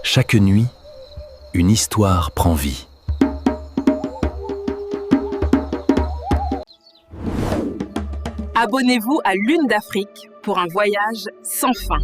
Chaque nuit, une histoire prend vie. Abonnez-vous à Lune d'Afrique pour un voyage sans fin.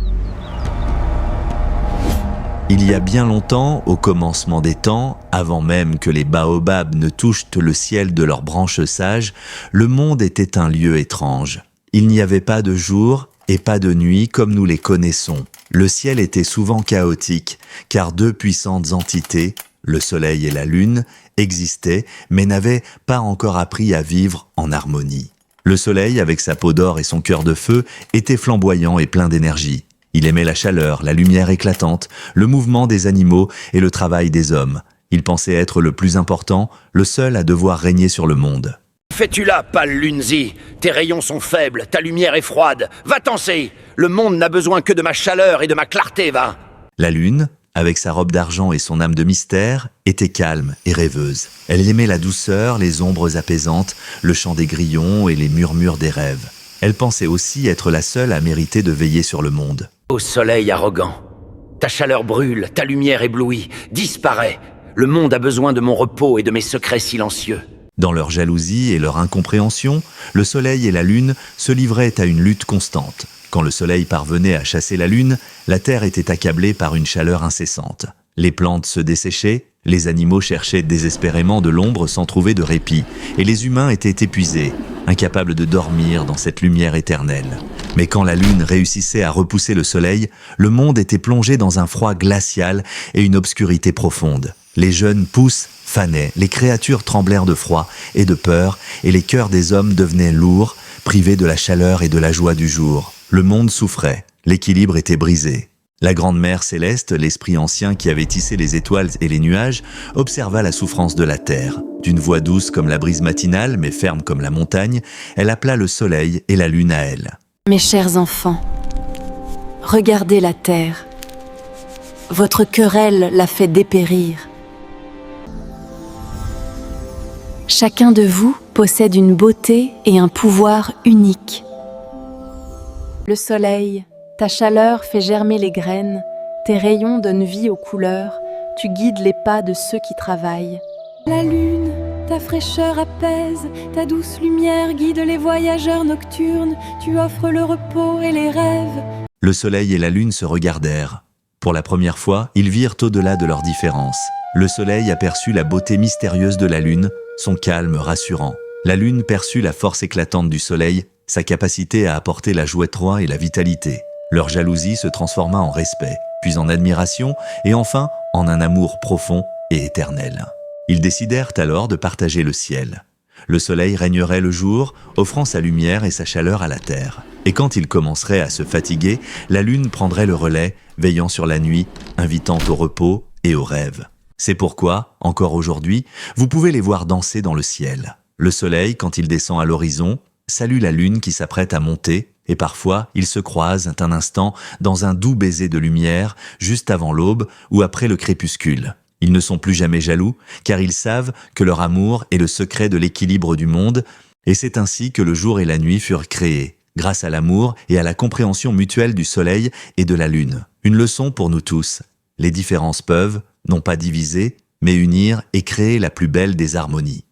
Il y a bien longtemps, au commencement des temps, avant même que les baobabs ne touchent le ciel de leurs branches sages, le monde était un lieu étrange. Il n'y avait pas de jour et pas de nuit comme nous les connaissons. Le ciel était souvent chaotique, car deux puissantes entités, le soleil et la lune, existaient, mais n'avaient pas encore appris à vivre en harmonie. Le soleil, avec sa peau d'or et son cœur de feu, était flamboyant et plein d'énergie. Il aimait la chaleur, la lumière éclatante, le mouvement des animaux et le travail des hommes. Il pensait être le plus important, le seul à devoir régner sur le monde. Fais-tu là, pâle Lunzi? Tes rayons sont faibles, ta lumière est froide. Va-t'en-c'est! Le monde n'a besoin que de ma chaleur et de ma clarté, va! La lune, avec sa robe d'argent et son âme de mystère, était calme et rêveuse. Elle aimait la douceur, les ombres apaisantes, le chant des grillons et les murmures des rêves. Elle pensait aussi être la seule à mériter de veiller sur le monde. Ô soleil arrogant, ta chaleur brûle, ta lumière éblouit, disparaît. Le monde a besoin de mon repos et de mes secrets silencieux. Dans leur jalousie et leur incompréhension, le soleil et la lune se livraient à une lutte constante. Quand le soleil parvenait à chasser la lune, la terre était accablée par une chaleur incessante. Les plantes se desséchaient, les animaux cherchaient désespérément de l'ombre sans trouver de répit, et les humains étaient épuisés, incapables de dormir dans cette lumière éternelle. Mais quand la lune réussissait à repousser le soleil, le monde était plongé dans un froid glacial et une obscurité profonde. Les jeunes pousses fanaient, les créatures tremblèrent de froid et de peur, et les cœurs des hommes devenaient lourds, privés de la chaleur et de la joie du jour. Le monde souffrait, l'équilibre était brisé. La grande mère céleste, l'esprit ancien qui avait tissé les étoiles et les nuages, observa la souffrance de la terre. D'une voix douce comme la brise matinale, mais ferme comme la montagne, elle appela le soleil et la lune à elle. Mes chers enfants, regardez la terre. Votre querelle l'a fait dépérir. Chacun de vous possède une beauté et un pouvoir unique. Le soleil, ta chaleur fait germer les graines, tes rayons donnent vie aux couleurs, tu guides les pas de ceux qui travaillent. La lune, ta fraîcheur apaise, ta douce lumière guide les voyageurs nocturnes, tu offres le repos et les rêves. Le soleil et la lune se regardèrent. Pour la première fois, ils virent au-delà de leurs différences. Le soleil aperçut la beauté mystérieuse de la lune, son calme rassurant. La lune perçut la force éclatante du soleil, sa capacité à apporter la joie et la vitalité. Leur jalousie se transforma en respect, puis en admiration, et enfin en un amour profond et éternel. Ils décidèrent alors de partager le ciel. Le soleil régnerait le jour, offrant sa lumière et sa chaleur à la terre. Et quand ils commenceraient à se fatiguer, la lune prendrait le relais, veillant sur la nuit, invitant au repos et au rêve. C'est pourquoi, encore aujourd'hui, vous pouvez les voir danser dans le ciel. Le soleil, quand il descend à l'horizon, salue la lune qui s'apprête à monter, et parfois ils se croisent un instant dans un doux baiser de lumière, juste avant l'aube ou après le crépuscule. Ils ne sont plus jamais jaloux, car ils savent que leur amour est le secret de l'équilibre du monde, et c'est ainsi que le jour et la nuit furent créés, grâce à l'amour et à la compréhension mutuelle du soleil et de la lune. Une leçon pour nous tous. Les différences peuvent, non pas diviser, mais unir et créer la plus belle des harmonies.